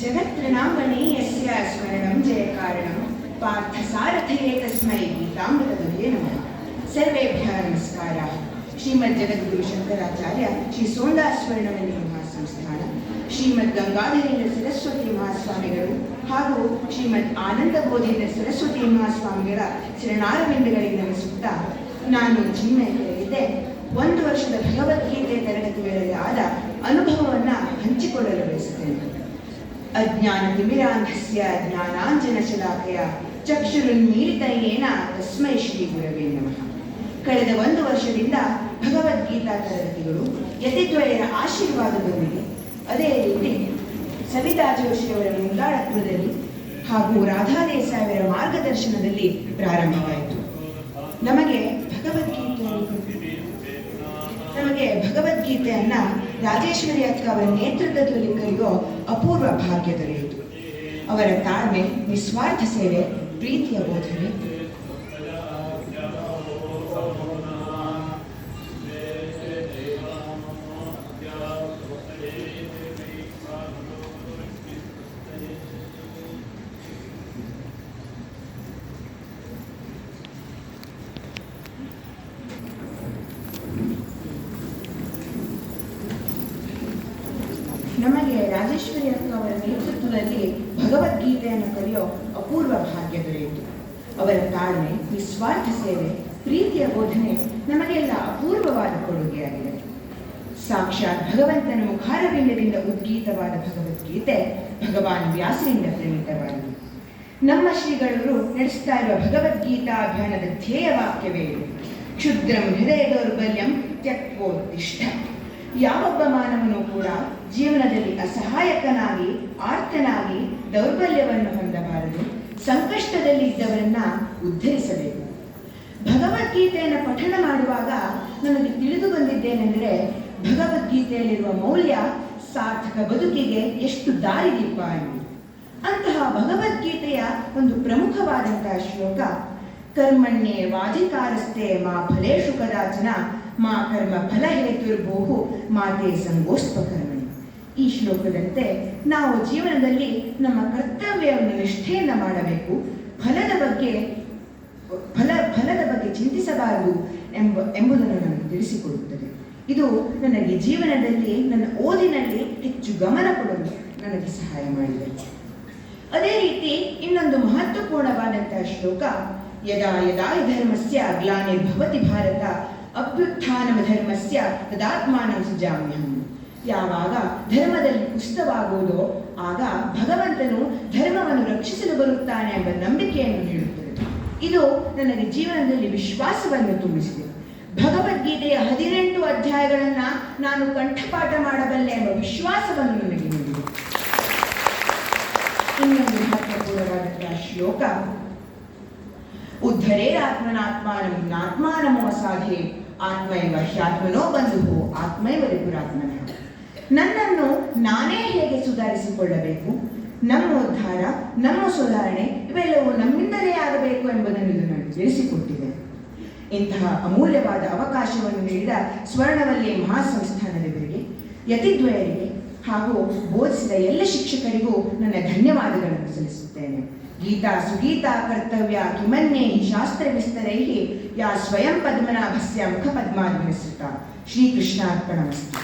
जगत्त्रणाङ्गणे यस्य स्मरणं जयकारणं पार्थसारथये तस्मै गीतामृतदुहे नमः। सर्वेभ्यः नमस्काराः। ಶ್ರೀಮದ್ ಜಗದ್ಗುರು ಶಂಕರಾಚಾರ್ಯ ಶ್ರೀ ಸೋಂದಾಸ್ವರ್ಣವಲ್ಲಿ ಮಹಾಸಂಸ್ಥಾನ, ಶ್ರೀಮದ್ ಗಂಗಾಧರೇಂದ್ರ ಸರಸ್ವತಿ ಮಹಾಸ್ವಾಮಿಗಳು ಹಾಗೂ ಶ್ರೀಮದ್ ಆನಂದಬೋಧೇಂದ್ರ ಸರಸ್ವತಿ ಮಹಾಸ್ವಾಮಿಗಳ ಶರಣಾರವಿಂದಗಳಿಂದ ನಮಿಸುತ್ತಾ ನಾನು ಚಿನ್ಮಯಕ್ಕೆ 1 ವರ್ಷದ ಭಗವದ್ಗೀತೆ ತರಗತಿಗಳಲ್ಲಿ ಆದ ಅನುಭವವನ್ನು ಹಂಚಿಕೊಳ್ಳಲು ಬಯಸುತ್ತೇನೆ. ಅಜ್ಞಾನ ತಿಮಿರಾಂಧಸ್ಯ ಜ್ಞಾನಾಂಜನಶಲಾಕಯ ಚಕ್ಷುರುನ್ಮೀಲಿತಯೇನ ತಸ್ಮೈ ಶ್ರೀ ಗುರವೇ ನಮಃ. ಕಳೆದ 1 ವರ್ಷದಿಂದ ಭಗವದ್ಗೀತಾ ತರಗತಿಗಳು ಯತಿದ್ವಯರ ಆಶೀರ್ವಾದದೊಂದಿಗೆ, ಅದೇ ರೀತಿ ಸವಿತಾ ಜೋಶಿಯವರ ಮುಂದಾಳತ್ವದಲ್ಲಿ ಹಾಗೂ ರಾಧಾ ದೇಸಾಯಿಯವರ ಮಾರ್ಗದರ್ಶನದಲ್ಲಿ ಪ್ರಾರಂಭವಾಯಿತು. ನಮಗೆ ಭಗವದ್ಗೀತೆಯನ್ನ ರಾಜೇಶ್ವರಿ ಅಕ್ಕ ಅವರ ನೇತೃತ್ವದಲ್ಲಿ ಕಲಿಯೋ ಅಪೂರ್ವ ಭಾಗ್ಯ ದೊರೆಯಿತು. ಅವರ ತಾಳ್ಮೆ, ನಿಸ್ವಾರ್ಥ ಸೇವೆ, ಪ್ರೀತಿಯ ಬೋಧನೆ, ನಮಗೆ ರಾಜೇಶ್ವರಿ ಅಕ್ಕ ಅವರ ನೇತೃತ್ವದಲ್ಲಿ ಭಗವದ್ಗೀತೆಯನ್ನು ಕಲಿಯೋ ಅಪೂರ್ವ ಭಾಗ್ಯ ದೊರೆಯಿತು. ಅವರ ತಾಳ್ಮೆ, ನಿಸ್ವಾರ್ಥ ಸೇವೆ, ಪ್ರೀತಿಯ ಬೋಧನೆ ನಮಗೆಲ್ಲ ಅಪೂರ್ವವಾದ ಕೊಡುಗೆಯಾಗಿದೆ. ಸಾಕ್ಷಾತ್ ಭಗವಂತನ ಮುಖಾರವಿಂದದಿಂದ ಉದ್ಗೀತವಾದ ಭಗವದ್ಗೀತೆ ಭಗವಾನ್ ವ್ಯಾಸರಿಂದ ಪ್ರೇರಿತವಾಗಿದೆ. ನಮ್ಮ ಶ್ರೀಗಳು ನಡೆಸ್ತಾ ಇರುವ ಭಗವದ್ಗೀತಾ ಅಭಿಯಾನದ ಧ್ಯೇಯ ವಾಕ್ಯವೇ ಇದು: ಕ್ಷುದ್ರಂ ಹೃದಯ ದೌರ್ಬಲ್ಯಂ ತ್ಯಕ್ತೋತ್ತಿಷ್ಠ. ಯಾವೊಬ್ಬ ಮಾನವನು ಕೂಡ ಜೀವನದಲ್ಲಿ ಅಸಹಾಯಕನಾಗಿ, ಆರ್ತನಾಗಿ, ದೌರ್ಬಲ್ಯವನ್ನು ಹೊಂದಬಾರದು. ಸಂಕಷ್ಟದಲ್ಲಿ ಇದ್ದವರನ್ನ ಉದ್ಧರಿಸಬೇಕು. ಭಗವದ್ಗೀತೆಯನ್ನು ಪಠಣ ಮಾಡುವಾಗ ನಮಗೆ ತಿಳಿದು ಬಂದಿದ್ದೇನೆಂದರೆ, ಭಗವದ್ಗೀತೆಯಲ್ಲಿರುವ ಮೌಲ್ಯ ಸಾರ್ಥಕ ಬದುಕಿಗೆ ಎಷ್ಟು ದಾರಿದೀಪ ಎಂದು. ಅಂತಹ ಭಗವದ್ಗೀತೆಯ ಒಂದು ಪ್ರಮುಖವಾದಂತಹ ಶ್ಲೋಕ ಕರ್ಮಣ್ಯೇ ವಾಧಿಕಾರಸ್ಥೆ ಮಾ ಫಲೇಶು ಕದಾಚನ ಮಾ ಕರ್ಮ ಫಲ ಹೇತುರ್ಭೋಹು ಮಾತೆ ಸಂಗೋಷ್ಪಕರ್ಮಣಿ. ಈ ಶ್ಲೋಕದಂತೆ ನಾವು ಜೀವನದಲ್ಲಿ ನಮ್ಮ ಕರ್ತವ್ಯವನ್ನು ನಿಷ್ಠೆಯಿಂದ ಮಾಡಬೇಕು. ಫಲದ ಬಗ್ಗೆ ಚಿಂತಿಸಬಾರದು ಎಂಬುದನ್ನು ನನಗೆ ತಿಳಿಸಿಕೊಡುತ್ತದೆ. ಇದು ನನಗೆ ಜೀವನದಲ್ಲಿ, ನನ್ನ ಓದಿನಲ್ಲಿ ಹೆಚ್ಚು ಗಮನ ಕೊಡಲು ನನಗೆ ಸಹಾಯ ಮಾಡಿದೆ. ಅದೇ ರೀತಿ ಇನ್ನೊಂದು ಮಹತ್ವಪೂರ್ಣವಾದಂತಹ ಶ್ಲೋಕ ಯದಾ ಯದಾ ಧರ್ಮಸ್ಯ ಗ್ಲಾನಿರ್ಭವತಿ ಭಾರತ ಅಭ್ಯುತ್ಥಾನಮ ಧರ್ಮಸ್ಯ ತದಾತ್ಮಾನಂ ಸೃಜಾಮ್ಯಹಂ. ಯಾವಾಗ ಧರ್ಮದಲ್ಲಿ ಕುಸಿತವಾಗುವುದೋ ಆಗ ಭಗವಂತನು ಧರ್ಮವನ್ನು ರಕ್ಷಿಸಲು ಬರುತ್ತಾನೆ ಎಂಬ ನಂಬಿಕೆಯನ್ನು ನೀಡುತ್ತದೆ. ಇದು ನನಗೆ ಜೀವನದಲ್ಲಿ ವಿಶ್ವಾಸವನ್ನು ತುಂಬಿಸಿದೆ. ಭಗವದ್ಗೀತೆಯ 18 ಅಧ್ಯಾಯಗಳನ್ನು ನಾನು ಕಂಠಪಾಠ ಮಾಡಬಲ್ಲೆ ಎಂಬ ವಿಶ್ವಾಸವನ್ನು ನನಗೆ ನೀಡಿದೆ. ಇನ್ನೊಂದು ಮಹತ್ವಪೂರ್ಣವಾದಂತಹ ಶ್ಲೋಕ ಉದ್ಧರೇರಾತ್ಮನಾತ್ಮಾನಂ ನಾತ್ಮಾನಮೋ ಸಾಧೆ ಆತ್ಮೈವ ಹ್ಯಾತ್ಮನೋ ಬಂಧು ಆತ್ಮೈವ ರಿಪುರಾತ್ಮನ. ನನ್ನನ್ನು ನಾನೇ ಹೇಗೆ ಸುಧಾರಿಸಿಕೊಳ್ಳಬೇಕು, ನಮ್ಮ ಉದ್ಧಾರ, ನಮ್ಮ ಸುಧಾರಣೆ ಇವೆಲ್ಲವೂ ನಮ್ಮಿಂದಲೇ ಆಗಬೇಕು ಎಂಬುದನ್ನು ಇದು ನನಗೆ ತಿಳಿಸಿಕೊಟ್ಟಿದೆ. ಇಂತಹ ಅಮೂಲ್ಯವಾದ ಅವಕಾಶವನ್ನು ನೀಡಿದ ಸ್ವರ್ಣವಲ್ಲಿ ಮಹಾಸಂಸ್ಥಾನದವರಿಗೆ, ಯತಿದ್ವಯರಿಗೆ ಹಾಗೂ ಬೋಧಿಸಿದ ಎಲ್ಲ ಶಿಕ್ಷಕರಿಗೂ ನನ್ನ ಧನ್ಯವಾದಗಳನ್ನು ಸಲ್ಲಿಸುತ್ತೇನೆ. ಗೀತಾ ಸುಗೀತಾ ಕರ್ತವ್ಯ ಕಿಮನ್ಯೈ ಶಾಸ್ತ್ರ ವಿಸ್ತರೈ ಯಾ ಸ್ವಯಂ ಪದ್ಮನಾಭಸ್ಯ ಮುಖ ಪದ್ಮಾದ್ವಿನಿಸೃತ. ಶ್ರೀಕೃಷ್ಣಾರ್ಪಣಮಸ್ತು.